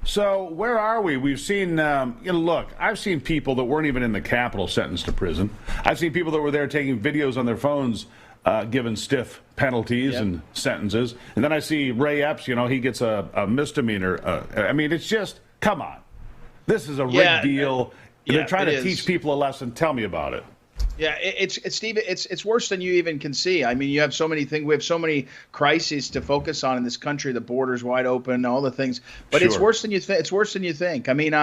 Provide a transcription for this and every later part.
So where are we? We've seen, look, I've seen people that weren't even in the Capitol sentenced to prison. I've seen people that were there taking videos on their phones given stiff penalties and sentences. And then I see Ray Epps, he gets a misdemeanor. I mean, it's just, come on. This is a rigged deal. They're trying to teach people a lesson. Tell me about it. Yeah, it's Steve. It's worse than you even can see. I mean, you have so many things. We have so many crises to focus on in this country. The border's wide open, all the things. But it's worse than you think. It's worse than you think. I mean,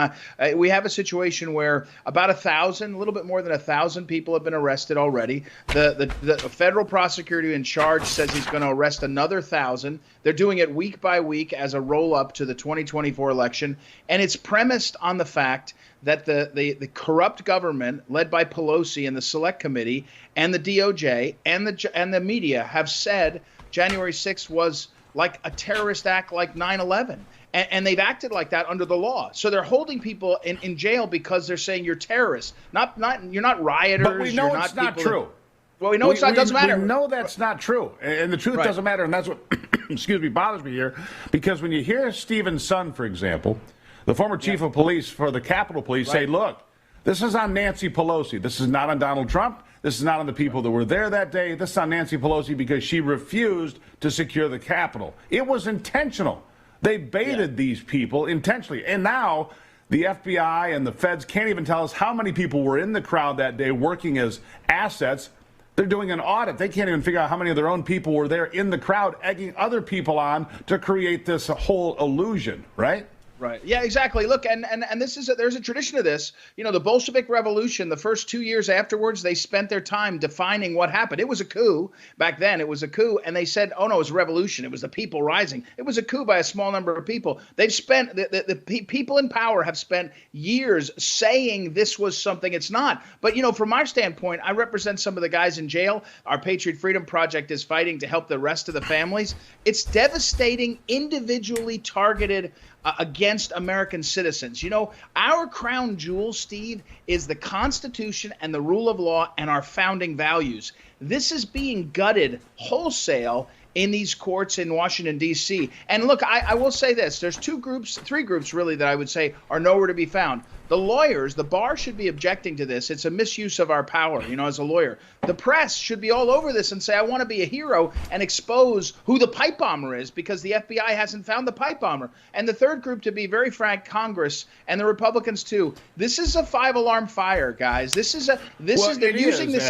we have a situation where about 1,000, a little bit more than 1,000 people have been arrested already. The federal prosecutor in charge says he's going to arrest another 1,000. They're doing it week by week as a roll up to the 2024 election, and it's premised on the fact that the corrupt government led by Pelosi and the Select Committee and the DOJ and the media have said January 6th was like a terrorist act like 9/11. And they've acted like that under the law. So they're holding people in jail because they're saying you're terrorists. You're not rioters. But we know it's not true. Well, we know it's not. Doesn't matter. We know that's not true, and the truth doesn't matter, and that's what bothers me here. Because when you hear Stephen's son, for example, the former chief of police for the Capitol Police, say, look, this is on Nancy Pelosi. This is not on Donald Trump. This is not on the people that were there that day. This is on Nancy Pelosi because she refused to secure the Capitol. It was intentional. They baited these people intentionally. And now the FBI and the feds can't even tell us how many people were in the crowd that day working as assets. They're doing an audit. They can't even figure out how many of their own people were there in the crowd, egging other people on to create this whole illusion, right? Right. Yeah, exactly. Look, and this is there's a tradition of this. The Bolshevik Revolution, the first 2 years afterwards, they spent their time defining what happened. It was a coup. Back then, it was a coup. And they said, oh, no, it was a revolution. It was the people rising. It was a coup by a small number of people. They've spent the people in power have spent years saying this was something it's not. But, from our standpoint, I represent some of the guys in jail. Our Patriot Freedom Project is fighting to help the rest of the families. It's devastating, individually targeted against American citizens. Our crown jewel, Steve, is the Constitution and the rule of law and our founding values. This is being gutted wholesale in these courts in Washington, D.C. And look, I will say this. There's three groups really that I would say are nowhere to be found. The lawyers, the bar should be objecting to this. It's a misuse of our power, as a lawyer. The press should be all over this and say, I want to be a hero and expose who the pipe bomber is because the FBI hasn't found the pipe bomber. And the third group, to be very frank, Congress and the Republicans too. This is a 5-alarm fire, guys. They're using this